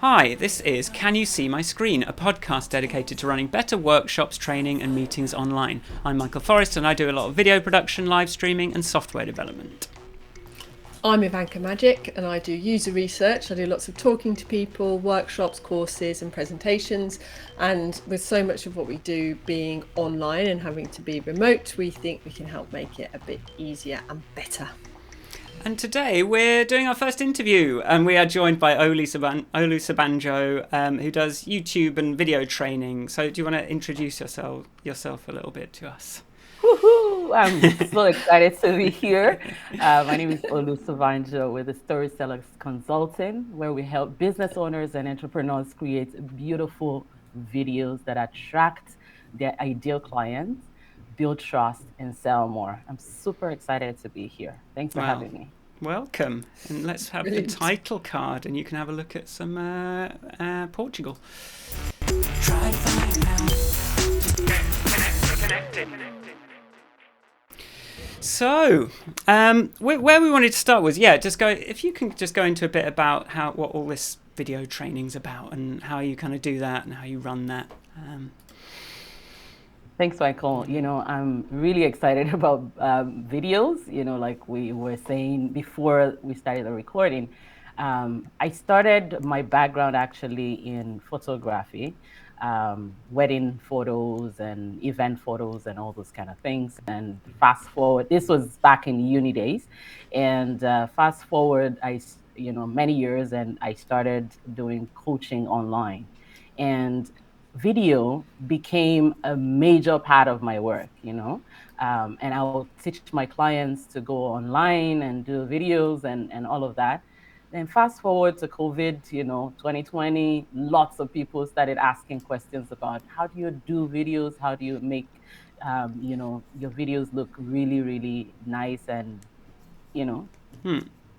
Hi, this is Can You See My Screen, a podcast dedicated to running better workshops, training, and meetings online. I'm Michael Forrest, and I do a lot of video production, live streaming, and software development. I'm Ivanka Magic, and I do user research. I do lots of talking to people, workshops, courses, and presentations. And with so much of what we do being online and having to be remote, we think we can help make it a bit easier and better. And today we're doing our first interview, and we are joined by Olu Sobanjo, who does YouTube and video training. So, do you want to introduce yourself a little bit to us? Woohoo! I'm so excited to be here. My name is Olu Sobanjo with the Storytellers Consulting, where we help business owners and entrepreneurs create beautiful videos that attract their ideal clients, build trust, and sell more. I'm super excited to be here. Thanks for having me. Welcome. And let's have the title card, and you can have a look at some Portugal. Try to find out. Get connected. So, where we wanted to start was, if you can just go into a bit about what all this video training's about and how you kind of do that and how you run that. Thanks, Michael. I'm really excited about videos, like we were saying before we started the recording. I started my background actually in photography, wedding photos and event photos and all those kind of things. And fast forward, this was back in uni days. And fast forward, many years, and I started doing coaching online. And video became a major part of my work, and I will teach my clients to go online and do videos and all of that. Then fast forward to COVID, 2020, lots of people started asking questions about how do you do videos? How do you make, your videos look really, really nice and,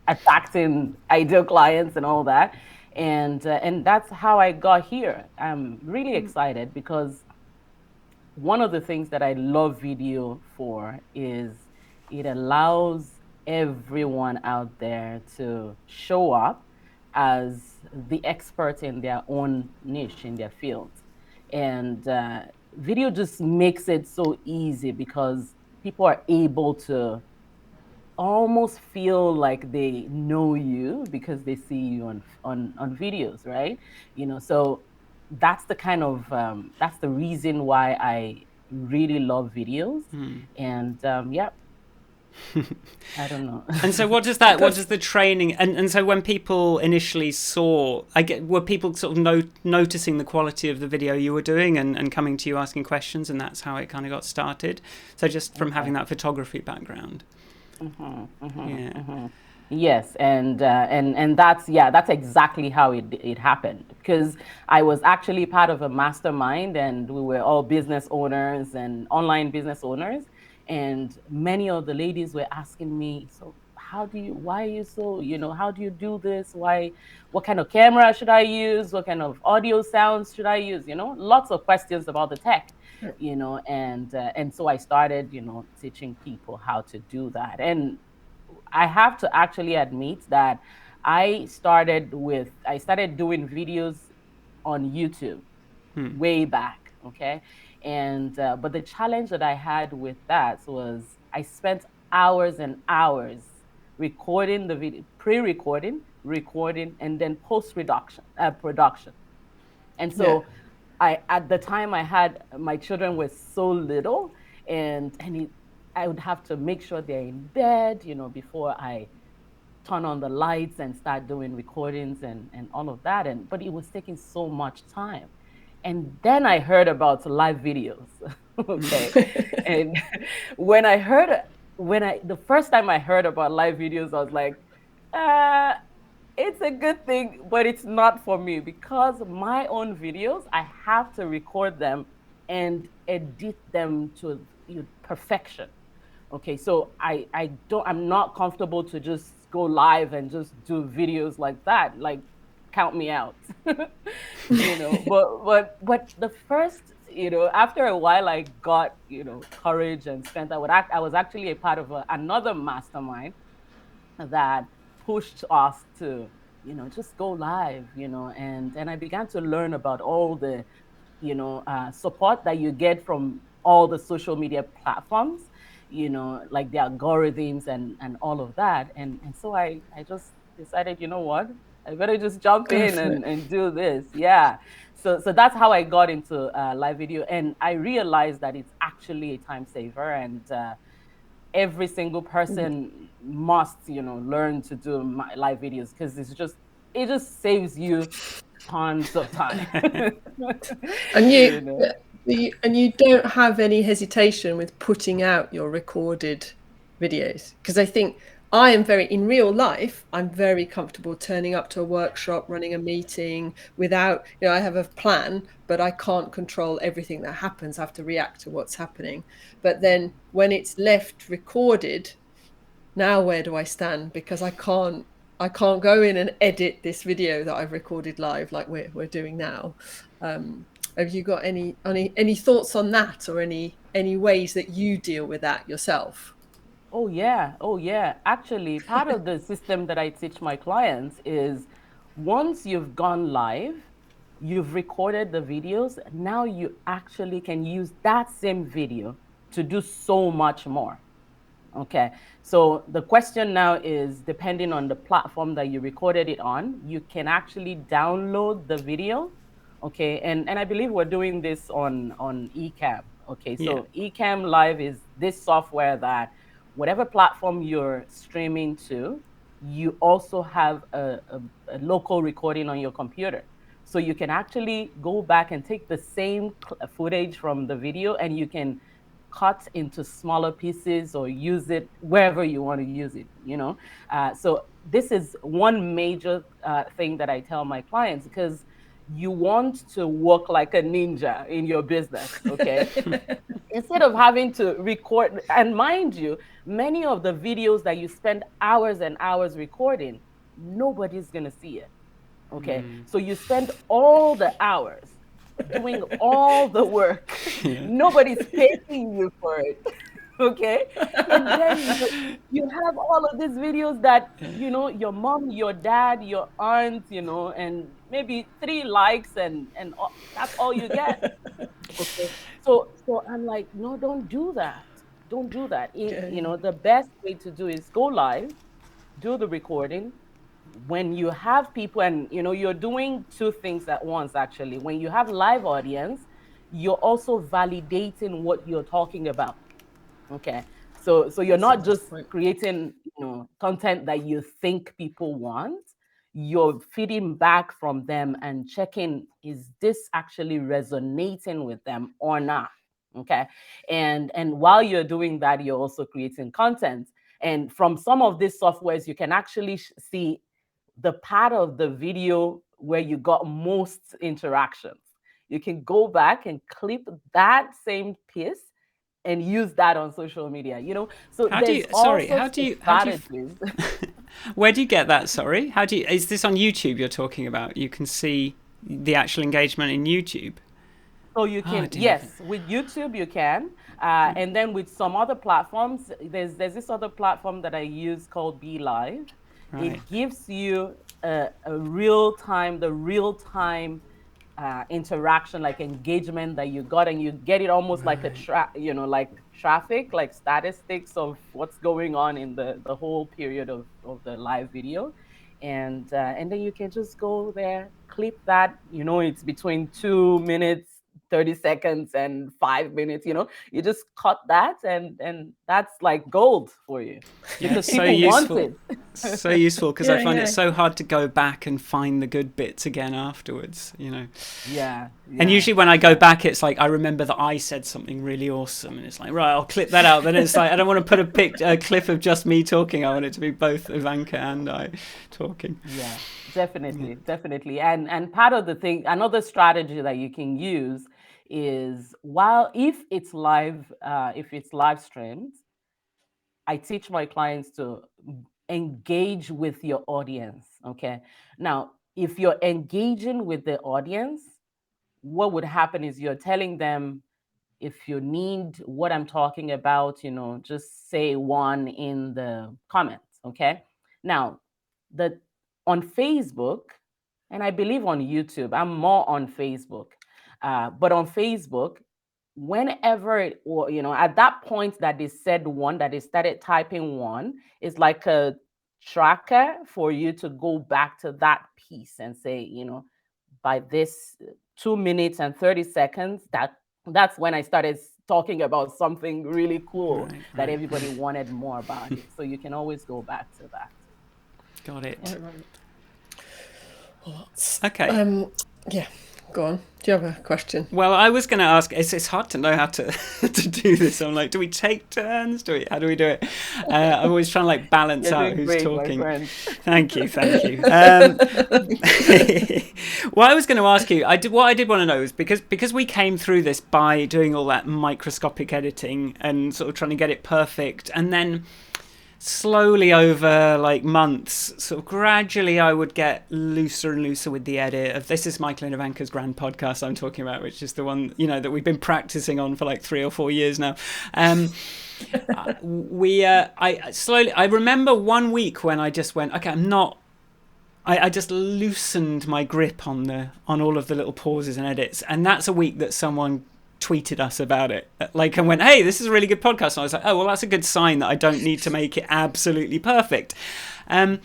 attracting ideal clients and all that. And that's how I got here. I'm really excited because one of the things that I love video for is it allows everyone out there to show up as the expert in their own niche, in their field. And video just makes it so easy because people are able to almost feel like they know you because they see you on videos, right? So that's the kind of that's the reason why I really love videos. And I don't know. And so what does the training, and so when people initially were people sort of noticing the quality of the video you were doing and coming to you asking questions, and that's how it kind of got started? So just from having that photography background. Yes, and that's exactly how it happened, because I was actually part of a mastermind, and we were all business owners and online business owners, and many of the ladies were asking me, so why are you so, how do you do this? What kind of camera should I use? What kind of audio sounds should I use? Lots of questions about the tech. And so I started, teaching people how to do that. And I have to actually admit that I started doing videos on YouTube way back, okay? And but the challenge that I had with that was I spent hours and hours recording the video, pre-recording, recording, and then post-production, production. And so at the time my children were so little, and I would have to make sure they're in bed, before I turn on the lights and start doing recordings and all of that. But it was taking so much time. And then I heard about live videos. Okay. And the first time I heard about live videos, I was like, it's a good thing, but it's not for me, because my own videos, I have to record them and edit them to perfection. Okay, so I'm not comfortable to just go live and just do videos like that. Like, count me out. But the first, after a while, I got courage and strength. I was actually a part of another mastermind that pushed us to just go live, and I began to learn about all the, support that you get from all the social media platforms, like the algorithms and all of that. And so I just decided, you know what? I better just jump Go in for it. and do this. Yeah. So that's how I got into live video. And I realized that it's actually a time saver. And every single person must, learn to do live videos, because it just saves you tons of time. And you know you don't have any hesitation with putting out your recorded videos, because I think I am very, in real life, I'm very comfortable turning up to a workshop, running a meeting without, I have a plan, but I can't control everything that happens. I have to react to what's happening. But then when it's left recorded, now where do I stand? Because I can't go in and edit this video that I've recorded live like we're doing now. Have you got any thoughts on that, or any ways that you deal with that yourself? Oh yeah, oh yeah. Actually, part of the system that I teach my clients is, once you've gone live, you've recorded the videos, now you actually can use that same video to do so much more. Okay, so the question now is, depending on the platform that you recorded it on, you can actually download the video. Okay, and I believe we're doing this on Ecamm. Okay, Yeah. so Ecamm Live is this software that, whatever platform you're streaming to, you also have a local recording on your computer. So you can actually go back and take the same footage from the video, and you can cut into smaller pieces or use it wherever you want to use it. So this is one major thing that I tell my clients, because you want to work like a ninja in your business. Okay, instead of having to record, and mind you, many of the videos that you spend hours and hours recording, nobody's going to see it. Okay, so you spend all the hours doing all the work. Yeah. Nobody's paying you for it. Okay, and then you have all of these videos that, your mom, your dad, your aunt, and maybe 3 likes, and that's all you get. Okay, so I'm like, no, don't do that. Don't do that. Okay. The best way to do is go live, do the recording. When you have people, and you're doing two things at once. Actually, when you have live audience, you're also validating what you're talking about. Okay, so you're That's a not nice just point. creating content that you think people want. You're feeding back from them and checking, is this actually resonating with them or not? Okay, and while you're doing that, you're also creating content. And from some of these softwares, you can actually see the part of the video where you got most interactions. You can go back and clip that same piece and use that on social media. So How do there's you? all Sorry. sorts of strategies. Where do you get that? Sorry. How do you? Is this on YouTube? You're talking about? You can see the actual engagement in YouTube. So you Oh, I can, didn't even. yes, with YouTube you can, and then with some other platforms, there's this other platform that I use called Be Live. Right. It gives you a real time, the real time interaction, like engagement that you got, and you get it almost like Right. like traffic, like statistics of what's going on in the whole period of the live video. And then you can just go there, clip that. It's between 2 minutes, 30 seconds and 5 minutes. You just cut that, and that's like gold for you, Yeah, because it's so people want useful. it. So useful because I Yeah, find it yeah. so hard to go back and find the good bits again afterwards. Yeah, And yeah, usually when I go yeah. back, it's like I remember that I said something really awesome, and it's like, right, I'll clip that out. Then it's like I don't want to put a clip of just me talking. I want it to be both Ivanka and I talking. Yeah, Yeah. definitely, definitely. And part of the thing, another strategy that you can use is, while if it's live streamed, I teach my clients to engage with your audience. Okay. Now, if you're engaging with the audience, what would happen is, you're telling them, if you need what I'm talking about, just say one in the comments. Okay. Now, the on Facebook, and I believe on YouTube. I'm more on Facebook, but on Facebook, whenever it, or at that point that they said one, that they started typing one, it's like a tracker for you to go back to that piece and say, by this 2 minutes and 30 seconds, that's when I started talking about something really cool that everybody wanted more about it. So you can always go back to that. Got it. Right. Well, Okay. Yeah, go on. Do you have a question? Well, I was going to ask. It's hard to know how to to do this. I'm like, do we take turns? How do we do it? I'm always trying to like balance You're out doing who's great, talking. my friend. Thank you. Well, I was going to ask you. What I did want to know is because we came through this by doing all that microscopic editing and sort of trying to get it perfect, and then slowly over like months, sort of gradually I would get looser and looser with the edit of This Is Michael and Ivanka's grand podcast I'm talking about, which is the one, that we've been practicing on for like 3 or 4 years now. I remember one week when I just went, okay, I just loosened my grip on all of the little pauses and edits, and that's a week that someone tweeted us about it, and went, hey, this is a really good podcast. And I was like, oh, well, that's a good sign that I don't need to make it absolutely perfect. And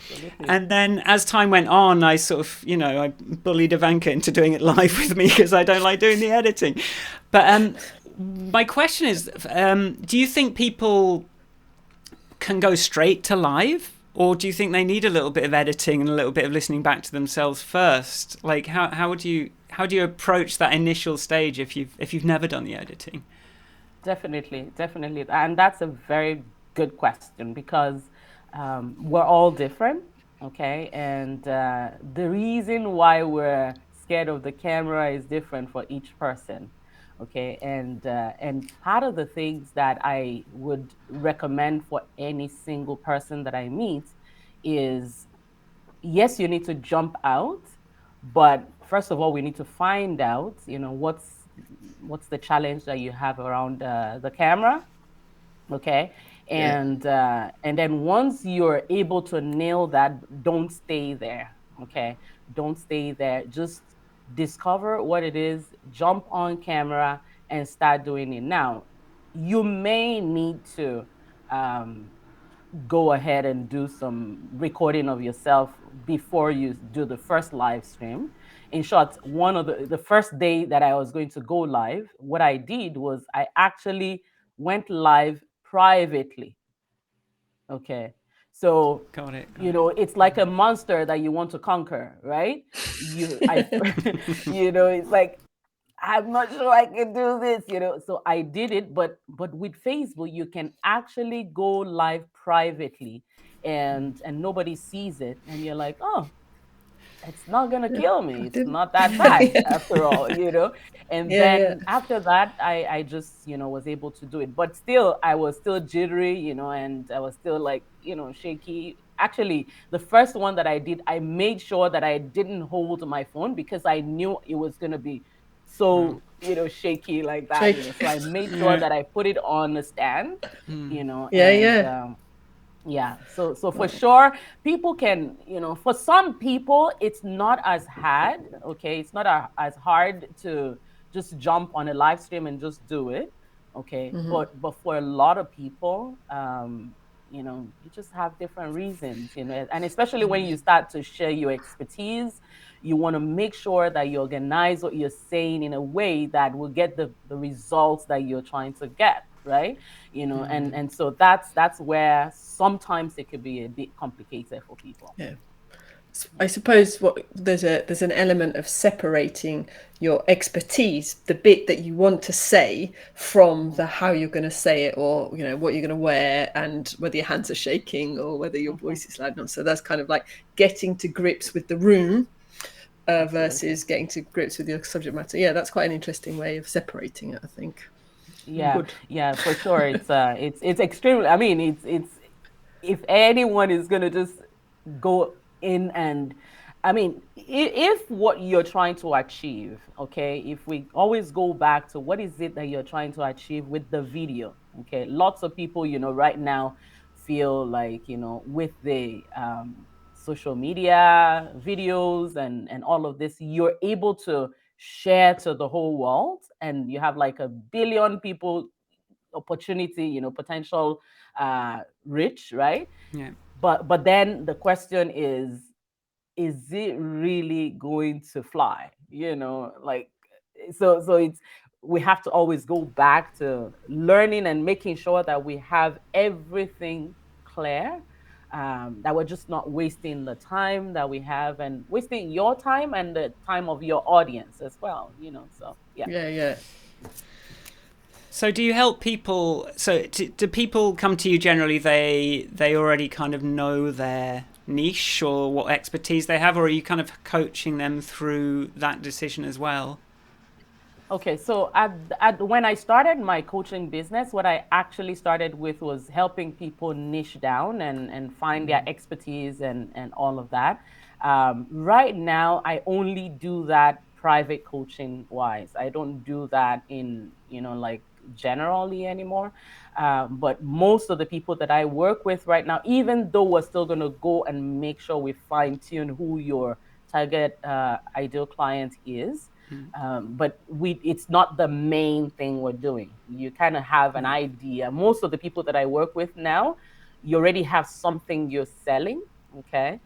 then as time went on, I sort of, I bullied Ivanka into doing it live with me because I don't like doing the editing. But my question is, do you think people can go straight to live? Or do you think they need a little bit of editing and a little bit of listening back to themselves first? Like, how do you approach that initial stage if you've never done the editing? Definitely, and that's a very good question because we're all different, okay? And the reason why we're scared of the camera is different for each person. Okay, and part of the things that I would recommend for any single person that I meet is, yes, you need to jump out, but first of all, we need to find out, what's the challenge that you have around the camera, okay? And then once you're able to nail that, don't stay there, okay? Don't stay there. Just discover what it is, jump on camera, and start doing it. Now, you may need to go ahead and do some recording of yourself before you do the first live stream. In short, one of the first day that I was going to go live, what I did was I actually went live privately. Okay. So, Got it. it's like a monster that you want to conquer, right? It's like, I'm not sure I can do this, So I did it, but with Facebook, you can actually go live privately and nobody sees it. And you're like, oh, it's not gonna kill me. It's not that bad after all, And then after that, I just, was able to do it. But still, I was still jittery, and I was still like, shaky. Actually, the first one that I did, I made sure that I didn't hold my phone because I knew it was gonna be so, shaky like that. So I made sure that I put it on a stand, So for sure, people can, for some people, it's not as hard, okay? It's not as hard to just jump on a live stream and just do it, okay? But for a lot of people, you just have different reasons, and especially when you start to share your expertise, you want to make sure that you organize what you're saying in a way that will get the results that you're trying to get, right? And so that's where sometimes it could be a bit complicated for people. Yeah. I suppose there's an element of separating your expertise, the bit that you want to say, from the how you're going to say it, or what you're going to wear, and whether your hands are shaking or whether your voice is loud or not. So that's kind of like getting to grips with the room versus getting to grips with your subject matter. Yeah, that's quite an interesting way of separating it, I think. Yeah, for sure. It's extremely. I mean, it's if anyone is gonna just go in and, I mean, if what you're trying to achieve, okay, if we always go back to what is it that you're trying to achieve with the video, okay, lots of people, right now feel like, with the social media videos and all of this, you're able to share to the whole world, and you have like a billion people opportunity, potential reach, right? Yeah. But then the question is it really going to fly? Like, so it's, we have to always go back to learning and making sure that we have everything clear, that we're just not wasting the time that we have and wasting your time and the time of your audience as well, so yeah. Yeah. So do you help people? So do people come to you generally? They already kind of know their niche or what expertise they have, or are you kind of coaching them through that decision as well? Okay, so when I started my coaching business, what I actually started with was helping people niche down and find their expertise and all of that. Right now, I only do that private coaching wise. I don't do that in, like generally anymore. But most of the people that I work with right now, even though we're still going to go and make sure we fine tune who your target ideal client is, but it's not the main thing we're doing. You kind of have an idea. Most of the people that I work with now, you already have something you're selling. Okay.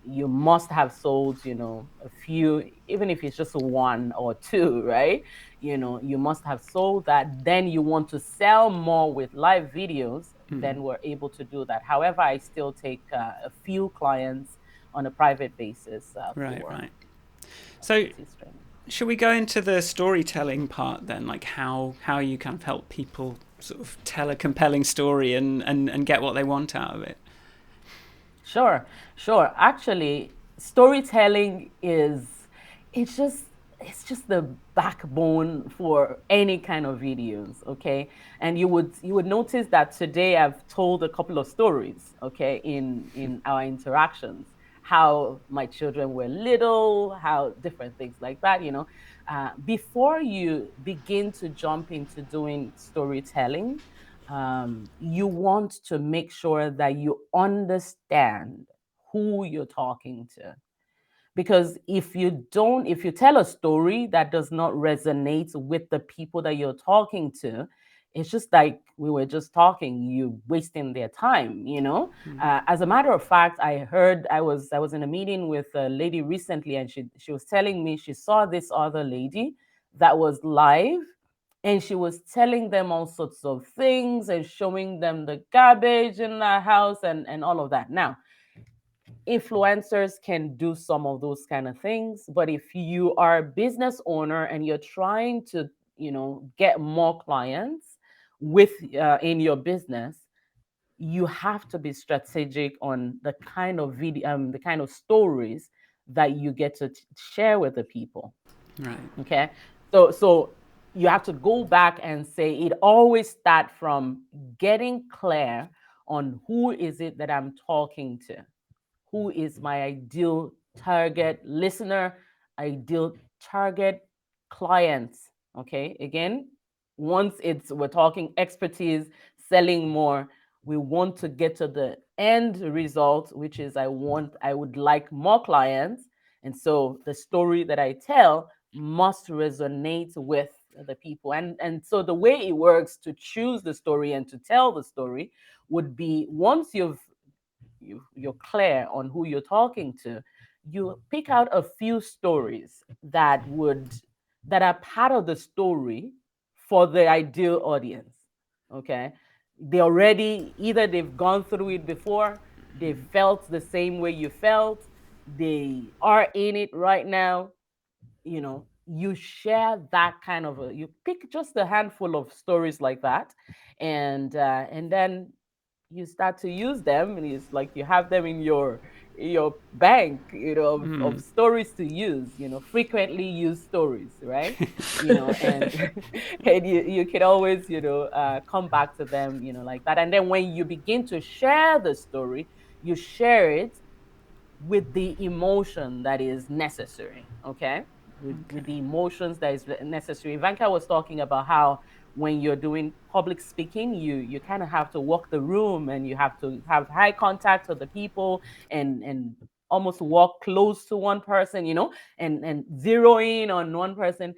You must have sold, a few, even if it's just one or two, right? You must have sold that. Then you want to sell more with live videos, then we're able to do that. However, I still take a few clients on a private basis Right, for right. So expertise training. should we go into the storytelling part then, like how you kind of help people sort of tell a compelling story and get what they want out of it? Sure, sure. Actually, storytelling it's just it's just the backbone for any kind of videos, okay? And you would notice that today I've told a couple of stories, okay, in our interactions, how my children were little, how different things like that, before you begin to jump into doing storytelling, you want to make sure that you understand who you're talking to. Because if you tell a story that does not resonate with the people that you're talking to, it's just like we were just talking, you wasting their time. As a matter of fact, I was in a meeting with a lady recently, and she was telling me she saw this other lady that was live, and she was telling them all sorts of things and showing them the garbage in the house and all of that. Now, influencers can do some of those kind of things, but if you are a business owner and you're trying to, get more clients with in your business, you have to be strategic on the kind of video, the kind of stories that you get to share with the people. Right. Okay. So you have to go back and say it always start from getting clear on who is it that I'm talking to, who is my ideal target listener, ideal target clients. Okay. Again, once we're talking expertise, selling more, we want to get to the end result, which is I would like more clients. And so the story that I tell must resonate with the people. And so the way it works to choose the story and to tell the story would be, once you're clear on who you're talking to, you pick out a few stories that are part of the story for the ideal audience. Okay. They already, either they've gone through it before, they felt the same way you felt, they are in it right now. You share that kind of you pick just a handful of stories like that, and then you start to use them, and it's like you have them in your bank, of stories to use, frequently used stories, right? And and you can always, come back to them, like that. And then when you begin to share the story, you share it with the emotion that is necessary, okay? With the emotions that is necessary. Ivanka was talking about how when you're doing public speaking, you kind of have to walk the room, and you have to have high contact with the people, and almost walk close to one person, and zero in on one person.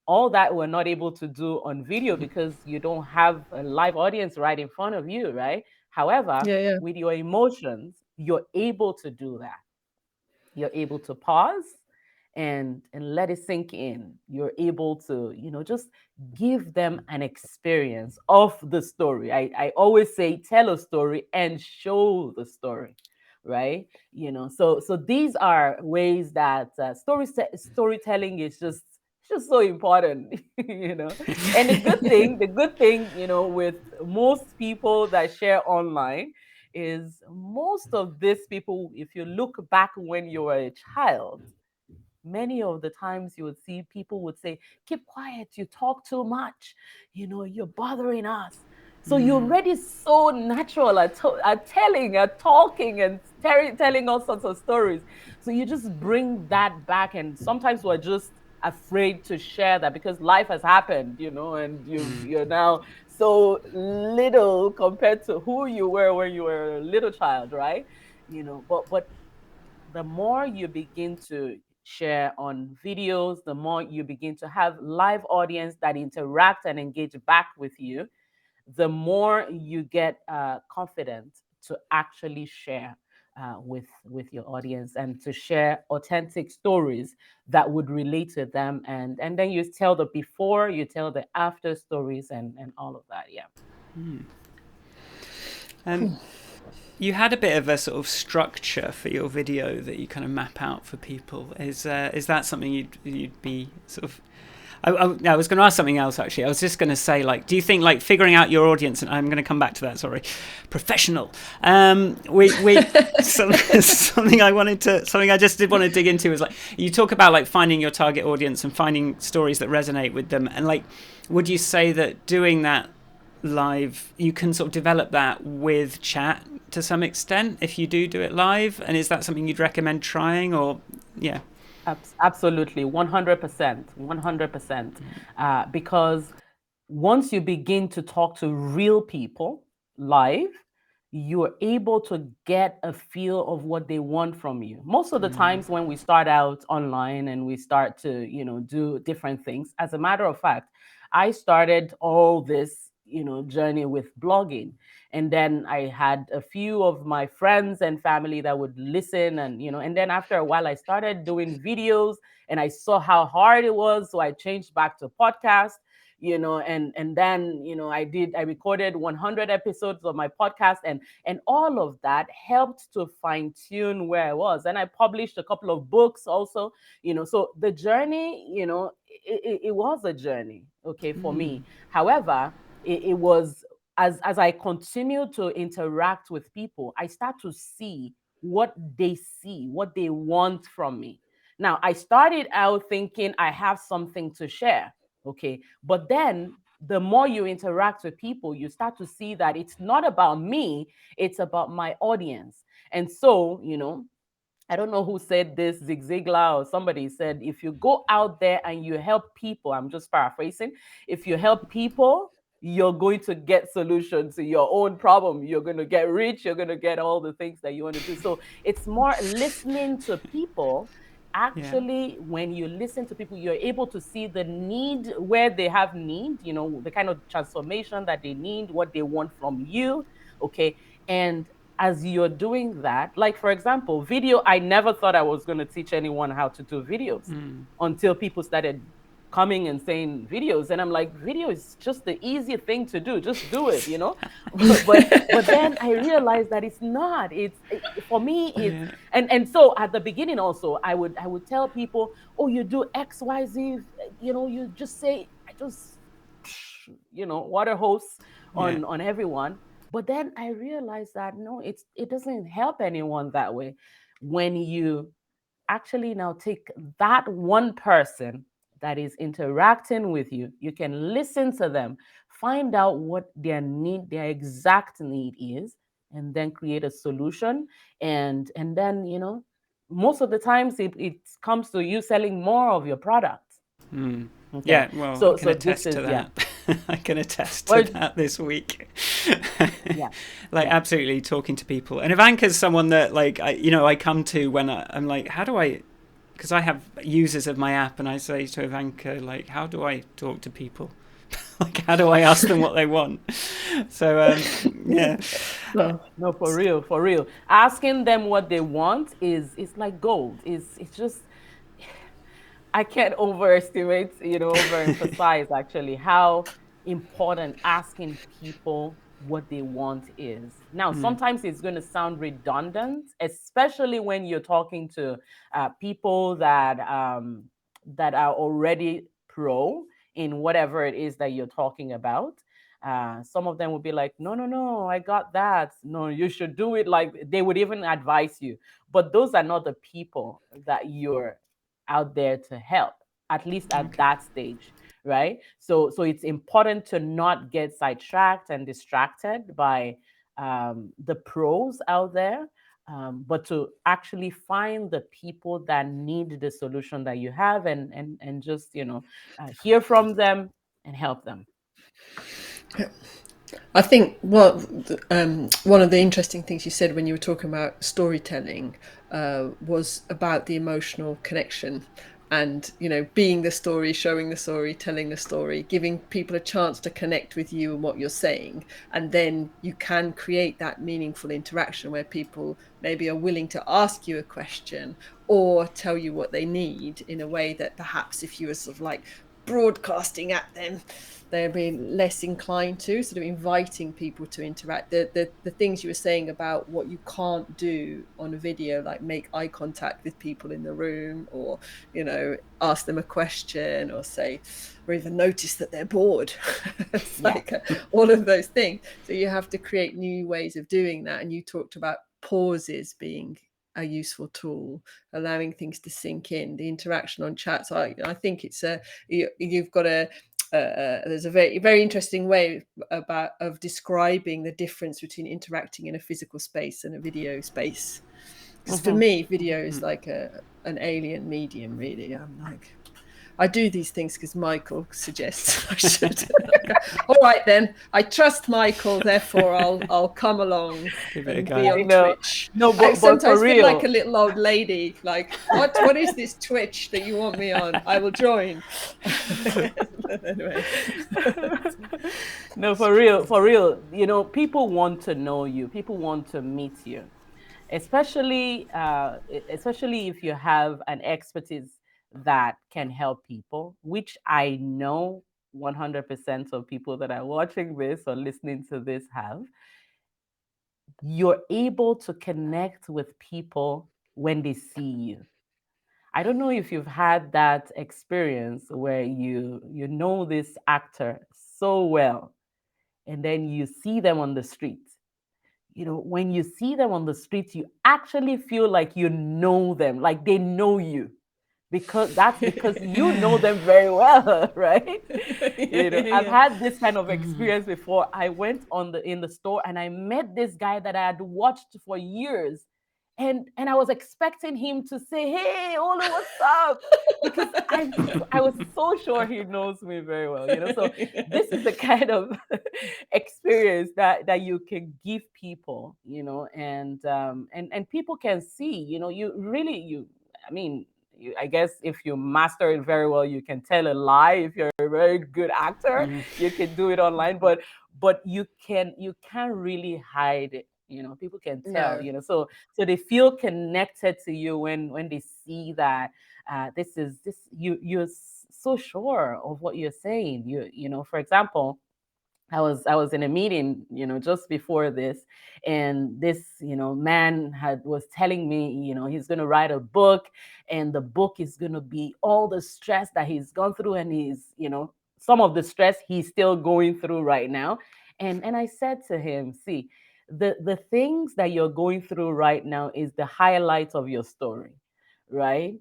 All that we're not able to do on video because you don't have a live audience right in front of you, right? However, Yeah. with your emotions, you're able to do that. You're able to pause and let it sink in. You're able to, just give them an experience of the story. I always say tell a story and show the story, right? So these are ways that storytelling is just so important. And the good thing with most people that share online is most of these people, if you look back when you were a child, many of the times you would see people would say, keep quiet, you talk too much, you're bothering us. So you're already so natural at telling, at talking, and telling all sorts of stories. So you just bring that back, and sometimes we're just afraid to share that because life has happened, and you're now so little compared to who you were when you were a little child, right? But the more you begin to share on videos, the more you begin to have live audience that interact and engage back with you, the more you get confident to actually share with your audience, and to share authentic stories that would relate to them, and then you tell the before, you tell the after stories, and all of that. Yeah. Um, you had a bit of a sort of structure for your video that you kind of map out for people. Is that something you'd be sort of? I was going to ask something else actually. I was just going to say, like, do you think like figuring out your audience, and I'm going to come back to that. Sorry, professional. We something I just did want to dig into is like you talk about like finding your target audience and finding stories that resonate with them, and like, would you say that doing that live, you can sort of develop that with chat to some extent if you do it live? And is that something you'd recommend trying, or yeah? Absolutely, 100%, 100%. Because once you begin to talk to real people live, you're able to get a feel of what they want from you. Most of the times when we start out online and we start to, do different things, as a matter of fact, I started all this, journey with blogging. And then I had a few of my friends and family that would listen, and then after a while I started doing videos, and I saw how hard it was, so I changed back to podcast. And then I recorded 100 episodes of my podcast, and all of that helped to fine tune where I was. And I published a couple of books also. So the journey, it was a journey, okay, for me. However, it was, as I continue to interact with people, I start to see what they want from me. Now, I started out thinking I have something to share, okay, but then the more you interact with people, you start to see that it's not about me, it's about my audience. And so, I don't know who said this, Zig Ziglar or somebody said, if you go out there and you help people, I'm just paraphrasing, if you help people, you're going to get solutions to your own problem. You're going to get rich. You're going to get all the things that you want to do. So it's more listening to people. Yeah. Actually, when you listen to people, you're able to see the need where they have need, the kind of transformation that they need, what they want from you. Okay. And as you're doing that, like for example, video, I never thought I was going to teach anyone how to do videos until people started coming and saying videos, and I'm like, video is just the easy thing to do, just do it. but then I realized that it's not. For me, it's Yeah. and so at the beginning also, I would tell people, oh, you do XYZ, you just say, I just water hose Yeah. on everyone. But then I realized that no, it doesn't help anyone that way. When you actually now take that one person that is interacting with you, you can listen to them, find out what their exact need is, and then create a solution. And then, most of the times it comes to you selling more of your product. Okay. Yeah, well, I can So this attest to is, yeah. that. I can attest to Well, that this week. yeah, Like, yeah. absolutely talking to people. And Ivanka's someone that, like, I come to when I'm like, how do I? Because I have users of my app, and I say to Ivanka, like, how do I talk to people? Like, how do I ask them what they want? So, yeah. No. No, for real, for real. Asking them what they want is like gold. It's just, I can't overestimate, overemphasize actually how important asking people what they want is. Now, Mm, sometimes it's going to sound redundant, especially when you're talking to people that are already pro in whatever it is that you're talking about. Some of them would be like, no, no, no, I got that. No, you should do it. Like they would even advise you. But those are not the people that you're out there to help, at least at okay. that stage, right? So it's important to not get sidetracked and distracted by the pros out there, but to actually find the people that need the solution that you have, and just hear from them and help them. I think one of the interesting things you said when you were talking about storytelling was about the emotional connection, and being the story, showing the story, telling the story, giving people a chance to connect with you and what you're saying, and then you can create that meaningful interaction where people maybe are willing to ask you a question or tell you what they need in a way that perhaps if you were sort of like broadcasting at them, they're being less inclined to, sort of inviting people to interact. The things you were saying about what you can't do on a video, like make eye contact with people in the room, or ask them a question, or say, or even notice that they're bored. It's Yeah. like all of those things. So you have to create new ways of doing that. And you talked about pauses being a useful tool, allowing things to sink in, the interaction on chat. So I think it's you've got a there's a very, very interesting way of describing the difference between interacting in a physical space and a video space. Because for Mm-hmm. me, video is like an alien medium, really. I'm like, I do these things because Michael suggests I should. All right, then. I trust Michael, therefore I'll come along Give it a and be go. I on know. Twitch. No, I but for sometimes feel like real. a little old lady. Like, what is this Twitch that you want me on? I will join. Anyway. No, for real, for real. People want to know you. People want to meet you, especially if you have an expertise that can help people, which I know 100% of people that are watching this or listening to this have. You're able to connect with people when they see you. I don't know if you've had that experience where you know this actor so well, and then you see them on the street. When you see them on the street, you actually feel like you know them, like they know you, because you know them very well, right? I've Yeah. had this kind of experience before. I went in the store and I met this guy that I had watched for years, and I was expecting him to say, "Hey, Olu, what's up?" Because I was so sure he knows me very well. So this is the kind of experience that you can give people, and people can see. You really you. I mean, I guess if you master it very well, you can tell a lie. If you're a very good actor, Mm, you can do it online. But you can't really hide it. People can tell. No. So they feel connected to you when they see that you're so sure of what you're saying. For example, I was in a meeting, just before this, and this, man was telling me, he's going to write a book, and the book is going to be all the stress that he's gone through, and some of the stress he's still going through right now. And I said to him, see, the things that you're going through right now is the highlight of your story, right?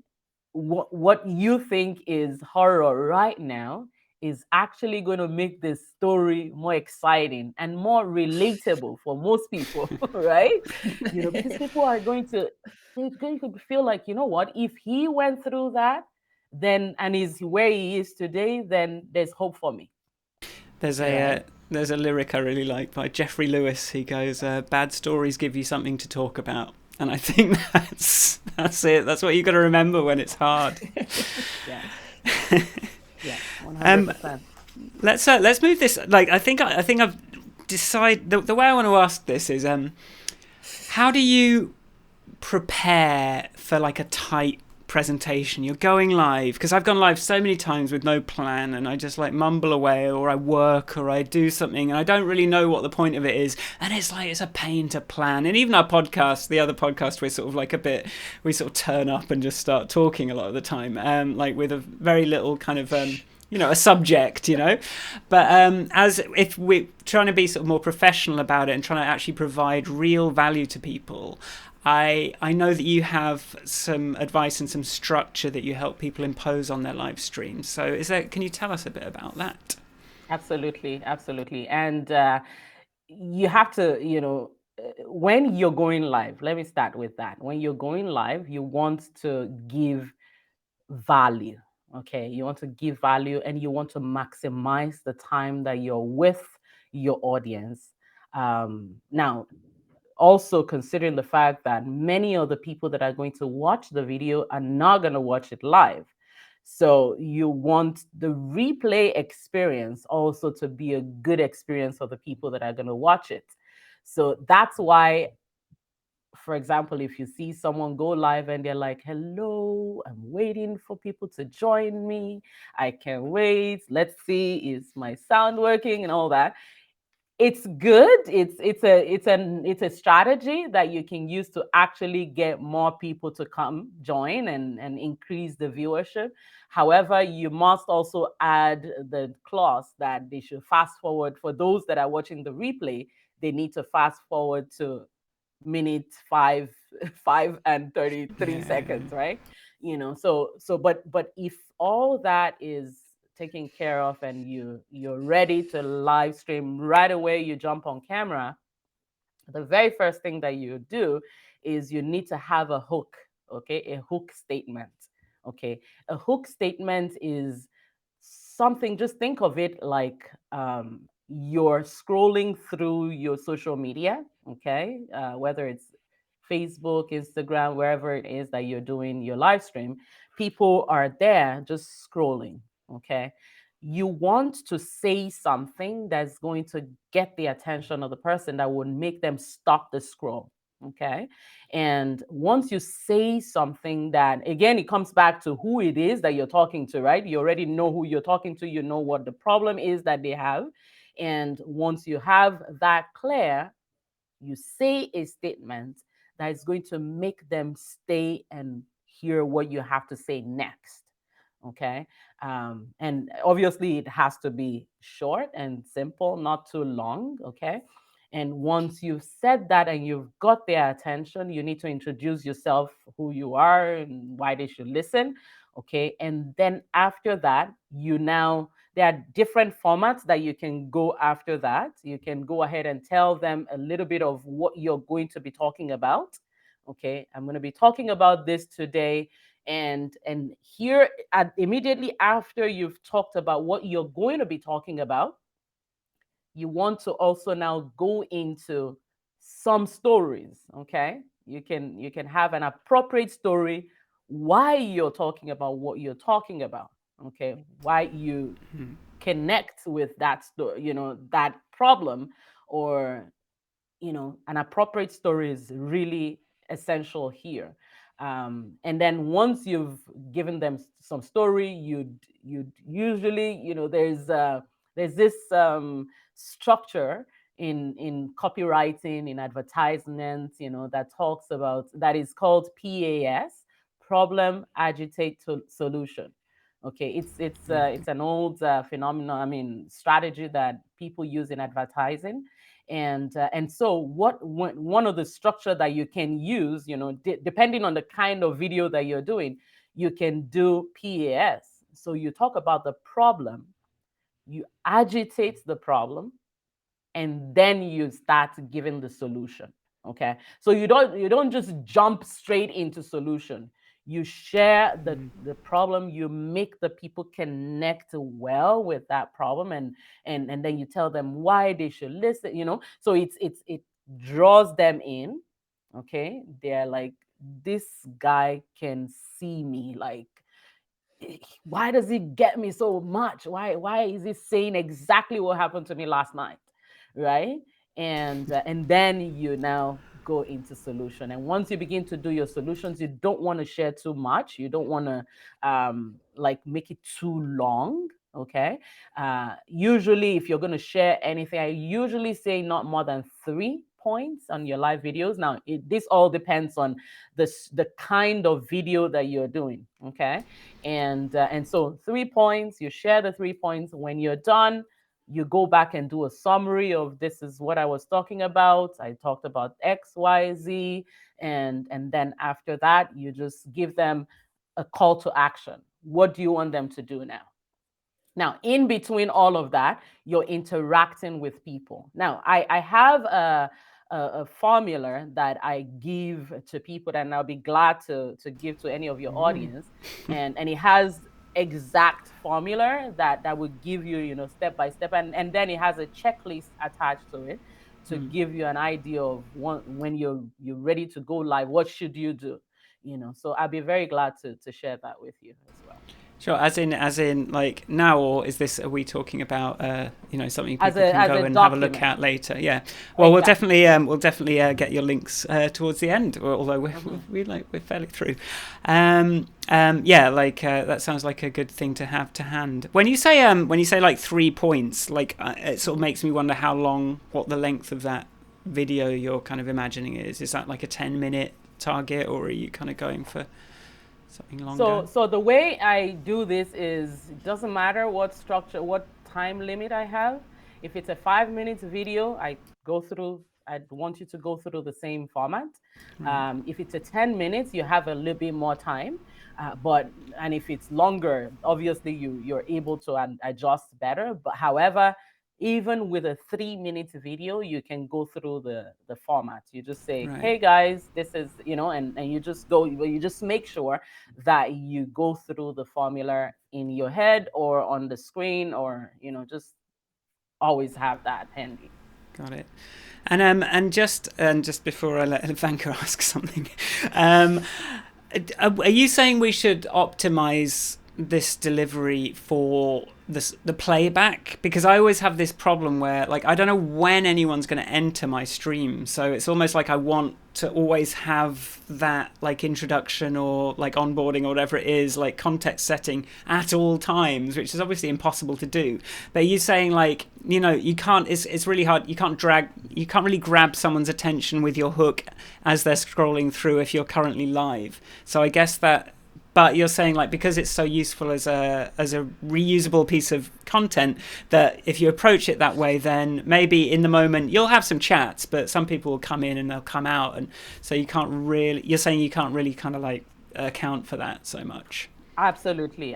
What you think is horror right now is actually going to make this story more exciting and more relatable for most people, right? Because people are going to they're going to feel like, what, if he went through that, then and is where he is today, then there's hope for me. There's Right. a lyric I really like by Jeffrey Lewis. He goes, "Bad stories give you something to talk about," and I think that's it. That's what you got to remember when it's hard. Yeah. Yeah. Um, 100%. let's move this. Like I think I've decided the way I want to ask this is how do you prepare for like a tight presentation? You're going live, because I've gone live so many times with no plan, and I just like mumble away, or I work, or I do something, and I don't really know what the point of it is, and it's like it's a pain to plan. And even our podcast, the other podcast, we're sort of like we sort of turn up and just start talking a lot of the time, like with a very little kind of a subject, but as if we're trying to be sort of more professional about it and trying to actually provide real value to people, I know that you have some advice and some structure that you help people impose on their live streams. So can you tell us a bit about that? Absolutely, absolutely. And you have to, when you're going live, let me start with that. When you're going live, you want to give value. Okay. You want to give value and you want to maximize the time that you're with your audience. Now, also considering the fact that many of the people that are going to watch the video are not going to watch it live. So you want the replay experience also to be a good experience for the people that are going to watch it. So that's why, for example, if you see someone go live and they're like, hello, I'm waiting for people to join me. I can't wait. Let's see, is my sound working and all that? It's good. It's a strategy that you can use to actually get more people to come join and increase the viewership. However, you must also add the clause that they should fast forward. For those that are watching the replay, they need to fast forward to minute five, 5 and 33 Yeah. seconds, right? But if all that is taken care of and you're ready to live stream right away, you jump on camera, the very first thing that you do is you need to have a hook. Okay, a hook statement. Okay, a hook statement is something, just think of it like you're scrolling through your social media. Okay, whether it's Facebook, Instagram, wherever it is that you're doing your live stream, people are there just scrolling. Okay, you want to say something that's going to get the attention of the person, that would make them stop the scroll. Okay, and once you say something, that again, it comes back to who it is that you're talking to, right? You already know who you're talking to, you know what the problem is that they have. And once you have that clear, you say a statement that is going to make them stay and hear what you have to say next. Okay. And obviously, it has to be short and simple, not too long. Okay. And once you've said that and you've got their attention, you need to introduce yourself, who you are, and why they should listen. Okay. And then after that, there are different formats that you can go after that. You can go ahead and tell them a little bit of what you're going to be talking about. Okay. I'm going to be talking about this today. And here, immediately after you've talked about what you're going to be talking about, you want to also now go into some stories. Okay, you can have an appropriate story why you're talking about what you're talking about. Okay, why you connect with that story, that problem, or an appropriate story is really essential here. And then once you've given them some story, you'd usually, there's this structure in copywriting, in advertisements, that talks about, that is called PAS, problem, agitate, solution. Okay, it's an old phenomenon, I mean, strategy that people use in advertising. And so one of the structure that you can use, depending on the kind of video that you're doing, you can do PAS. So you talk about the problem, you agitate the problem, and then you start giving the solution. Okay, so you don't just jump straight into solution. You share the problem, you make the people connect well with that problem, and then you tell them why they should listen, so it draws them in. Okay, they're like, this guy can see me, like, why does he get me so much? Why is he saying exactly what happened to me last night, right? And then you now go into solution. And once you begin to do your solutions, you don't want to share too much. You don't want to like make it too long. Okay. Usually, if you're going to share anything, I usually say not more than 3 points on your live videos. Now, this all depends on the kind of video that you're doing. Okay. And so 3 points, you share the 3 points. When you're done, you go back and do a summary of, this is what I was talking about. I talked about X, Y, Z. And then after that, you just give them a call to action. What do you want them to do now? Now, in between all of that, you're interacting with people. Now, I have a formula that I give to people, and I'll be glad to give to any of your audience. And it has exact formula that will give you, step by step. And then it has a checklist attached to it to give you an idea of when you're ready to go live, what should you do? So I'll be very glad to share that with you as well. Sure, as in like now, or are we talking about something people can go and have a look at later? Yeah. Well, exactly. we'll definitely get your links towards the end, although we're fairly through. That sounds like a good thing to have to hand. When you say like 3 points, like it sort of makes me wonder what the length of that video you're kind of imagining is. Is that like a 10-minute target, or are you kind of going for something longer? So the way I do this is, it doesn't matter what time limit I have. If it's a 5 minutes video, I want you to go through the same format. If it's a 10 minutes, you have a little bit more time. And if it's longer, obviously you're able to adjust better. But however, even with a 3-minute video, you can go through the format. You just say, right, hey guys, this is, and you just make sure that you go through the formula in your head or on the screen, or, just always have that handy. Got it. And just before I let Ivanka ask something, are you saying we should optimize this delivery for the playback? Because I always have this problem where, like, I don't know when anyone's going to enter my stream, so it's almost like I want to always have that, like, introduction or like onboarding or whatever it is, like context setting at all times, which is obviously impossible to do. But you're saying, like, you can't, it's really hard, you can't really grab someone's attention with your hook as they're scrolling through if you're currently live. So I guess that, but you're saying, like, because it's so useful as a reusable piece of content, that if you approach it that way, then maybe in the moment you'll have some chats, but some people will come in and they'll come out, and so you're saying you can't really kind of like account for that so much. Absolutely.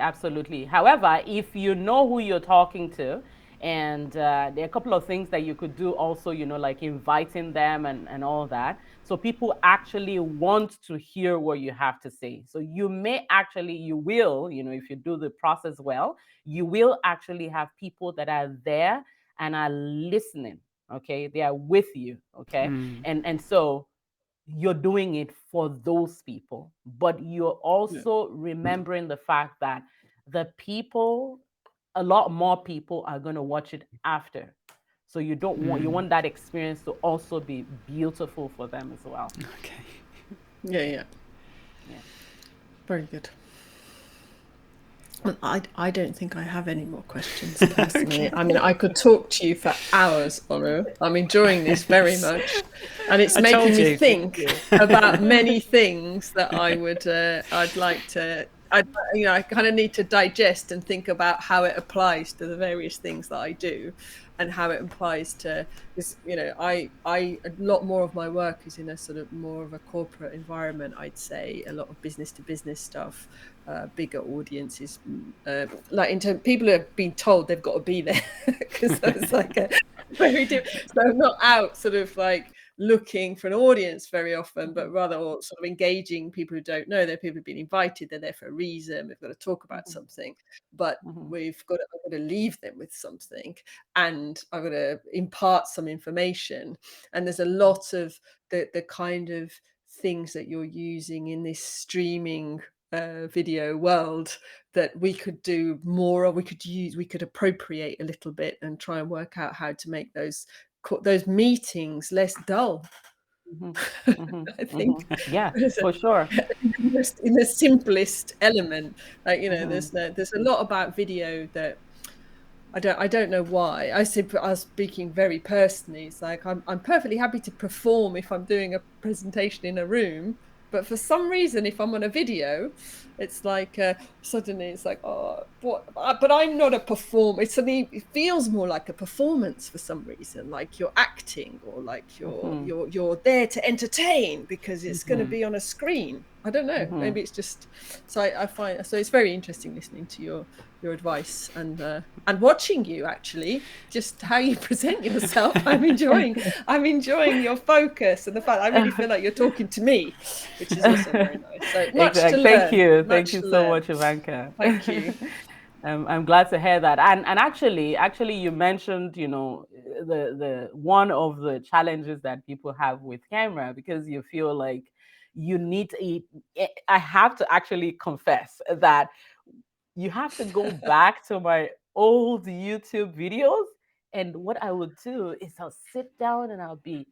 However, if you know who you're talking to, and there are a couple of things that you could do also, like inviting them and all that. So people actually want to hear what you have to say. So you will, if you do the process well, you will actually have people that are there and are listening. Okay. They are with you. Okay. And so you're doing it for those people, but you're also remembering the fact that a lot more people are going to watch it after. So you want that experience to also be beautiful for them as well. Okay. Yeah. Very good. Well, I don't think I have any more questions personally. Okay. I mean, I could talk to you for hours, Olu. I'm enjoying this very much, and it's making me think about many things that I'd like to. I kind of need to digest and think about how it applies to the various things that I do, and how it applies to this. A lot more of my work is in a sort of more of a corporate environment. I'd say a lot of business to business stuff, bigger audiences. People have been told they've got to be there because it's like a very different. So I'm not out sort of like looking for an audience very often, but rather sort of engaging people who don't know. They're people who've been invited, they're there for a reason, we've got to talk about something, but I've got to leave them with something, and I've got to impart some information. And there's a lot of the kind of things that you're using in this streaming video world that we could do more, or we could appropriate a little bit and try and work out how to make those meetings less dull. I think Yeah, for sure. in the simplest element, like, you know, there's a lot about video that I don't know why. I was speaking very personally. It's like I'm perfectly happy to perform if I'm doing a presentation in a room, but for some reason, if I'm on a video, it's like suddenly it's like, oh, what? But I'm not a performer. It feels more like a performance for some reason, like you're acting, or like you're there to entertain because it's going to be on a screen. I don't know. Maybe it's just so. I find so it's very interesting listening to your advice and watching you, actually, just how you present yourself. I'm enjoying your focus and the fact I really feel like you're talking to me, which is also very nice. So much to learn. Thank you so much, Ivanka. Thank you. I'm glad to hear that. And actually, you mentioned, you know, the one of the challenges that people have with camera, because you feel like you need to eat. I have to actually confess that you have to go back to my old YouTube videos. And what I would do is I'll sit down and I'll be,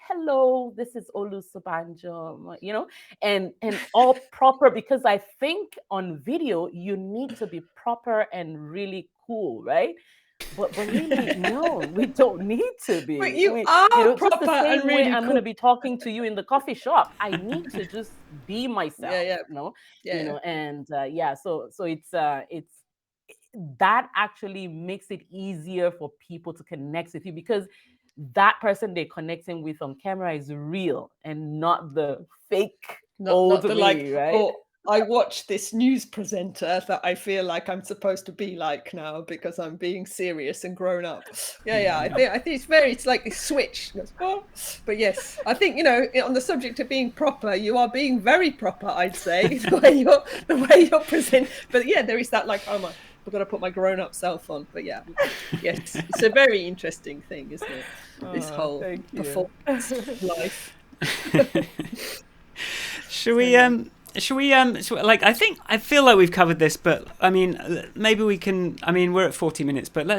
hello, this is Olu Sobanjo, you know, and all proper, because I think on video you need to be proper and really cool, right? But really, no, we don't need to be. But you are you know, just proper the same and way really I'm cool. going to be talking to you in the coffee shop. I need to just be myself, you know, and yeah, so it's that actually makes it easier for people to connect with you, because that person they're connecting with on camera is real and not the fake old the me, like, right? or I watch this news presenter that I feel like I'm supposed to be like now because I'm being serious and grown up. Yeah. I think it's like this switch. But yes, I think, you know, on the subject of being proper, you are being very proper, I'd say, the way you're presenting. But yeah, there is that, like, oh my, I've got to put my grown-up self on. But yeah, yes, it's a very interesting thing, isn't it? This whole performance life. Should we like, I feel like we've covered this, but I mean, maybe we can, I mean, we're at 40 minutes, but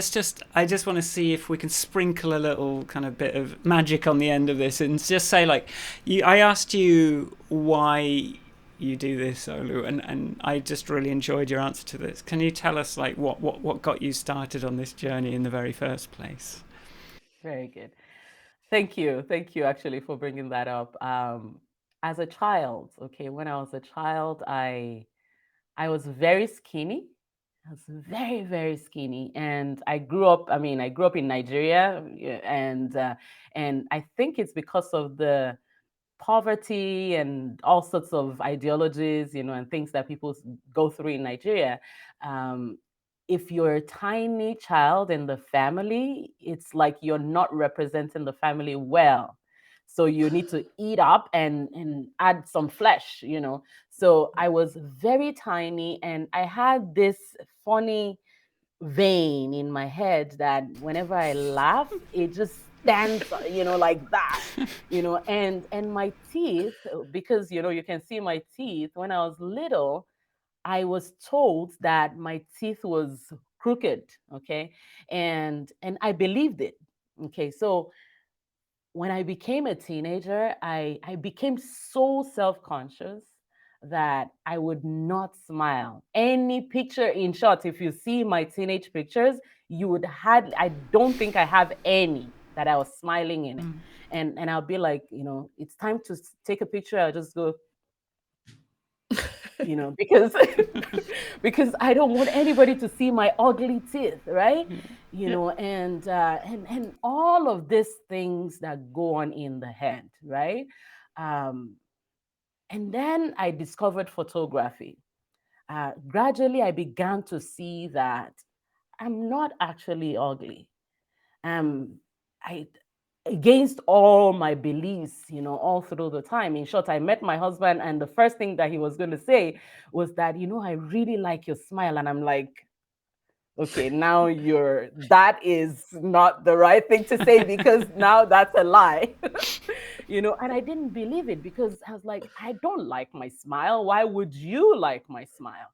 I just want to see if we can sprinkle a little kind of bit of magic on the end of this and just say, like, I asked you why you do this, Olu, and I just really enjoyed your answer to this. Can you tell us, like, what got you started on this journey in the very first place? Very good. Thank you actually for bringing that up. As a child, okay, when I was a child, I was very skinny. I was very, very skinny, and I grew up. I mean, I grew up in Nigeria, and I think it's because of the poverty and all sorts of ideologies, you know, and things that people go through in Nigeria. Um, if you're a tiny child in the family, it's like you're not representing the family well. So you need to eat up and add some flesh, you know. So I was very tiny, and I had this funny vein in my head that whenever I laugh, it just stands, you know, like that, you know, and my teeth, because, you know, you can see my teeth. When I was little, I was told that my teeth was crooked, okay, and I believed it, okay. So when I became a teenager, I became so self-conscious that I would not smile. Any picture, in short, if you see my teenage pictures, you would have, I don't think I have any that I was smiling in it. And I'll be like, you know, it's time to take a picture. I'll just go, you know, because because I don't want anybody to see my ugly teeth, right? You know, and all of these things that go on in the head, right? Um, and then I discovered photography. Gradually, I began to see that I'm not actually ugly. Um, I against all my beliefs, all through the time. In short, I met my husband, and the first thing that he was going to say was that, I really like your smile. And I'm like, okay, now that is not the right thing to say, because now that's a lie. And I didn't believe it, because I was like, I don't like my smile. Why would you like my smile?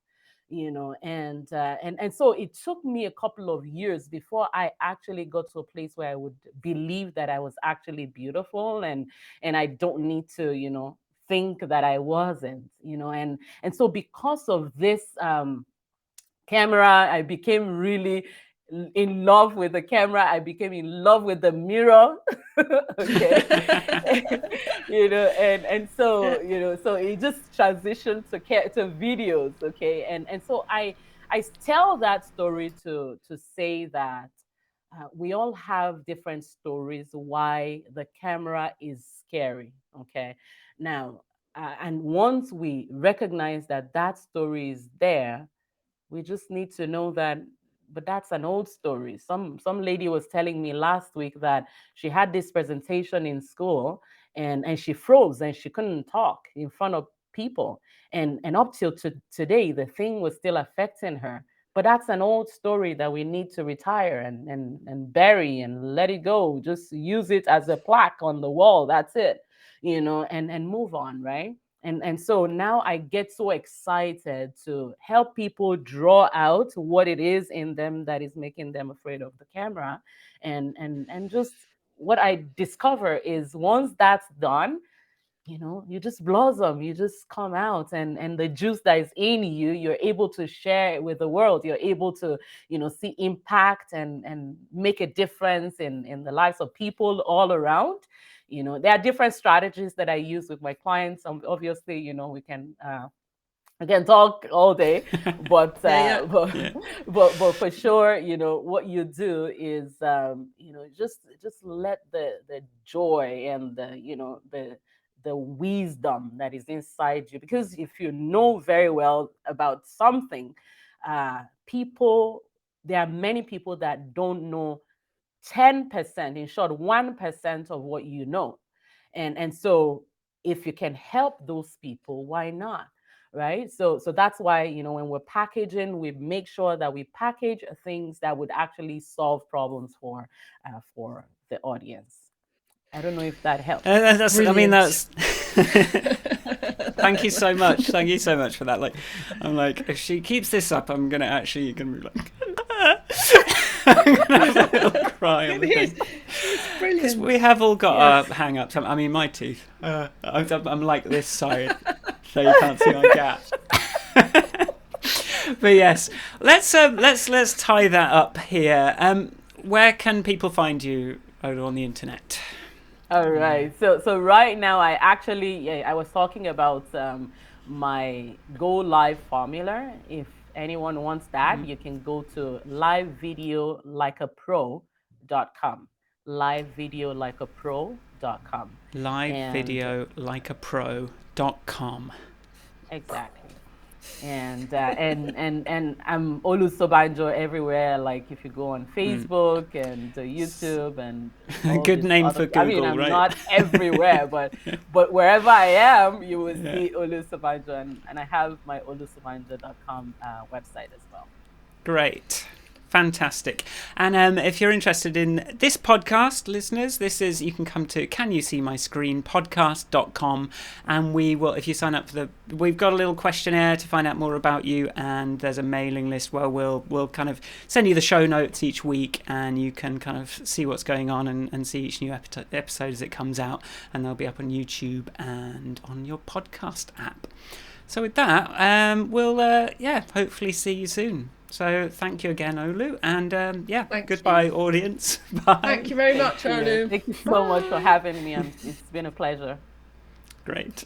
And so it took me a couple of years before I actually got to a place where I would believe that I was actually beautiful, and I don't need to, think that I wasn't, and so because of this camera, I became really in love with the camera. I became in love with the mirror. Okay. And so, so it just transitioned to videos. Okay. And so I tell that story to say that we all have different stories why the camera is scary. Okay. Now, and once we recognize that that story is there, we just need to know that, but that's an old story. Some lady was telling me last week that she had this presentation in school, and she froze and she couldn't talk in front of people. And up till today, the thing was still affecting her. But that's an old story that we need to retire and bury and let it go. Just use it as a plaque on the wall. That's it, and move on, right? And so now I get so excited to help people draw out what it is in them that is making them afraid of the camera. And just what I discover is, once that's done, you just blossom, you just come out, and the juice that is in you, you're able to share it with the world. You're able to, see impact and make a difference in the lives of people all around. There are different strategies that I use with my clients. Obviously, we can talk all day, but Yeah. but for sure, what you do is, just let the joy and the wisdom that is inside you, because if you know very well about something, people there are many people that don't know 10%, in short, 1% of what you know. And so if you can help those people, why not? Right. So that's why, when we're packaging, we make sure that we package things that would actually solve problems for the audience. I don't know if that helps. That's thank you so much. Thank you so much for that. Like, I'm like, if she keeps this up, I'm gonna actually be like I'm gonna have a little cry on the thing. It's brilliant. We have all got our hang-ups. I mean, my teeth. I'm like this side, so you can't see my gap. But yes, let's tie that up here. Where can people find you on the internet? All right. So right now, I was talking about my Go Live formula. If anyone wants that, you can go to livevideolikeapro.com. livevideolikeapro.com. livevideolikeapro.com. Exactly. And I'm Olu Sobanjo everywhere. Like, if you go on Facebook and YouTube and good name for Google, I mean, I'm right? not everywhere, but wherever I am, you will see Olu Sobanjo, and I have my olusobanjo.com website as well. Great. Fantastic. And if you're interested in this podcast, listeners, you can come to canyousseemyscreenpodcast.com, and we will, if you sign up we've got a little questionnaire to find out more about you, and there's a mailing list where we'll kind of send you the show notes each week, and you can kind of see what's going on and see each new episode as it comes out, and they'll be up on YouTube and on your podcast app. So with that, we'll hopefully see you soon. So thank you again, Olu, and goodbye, audience. Bye. Thank you very much, Olu. Thank you so much for having me. It's been a pleasure. Great.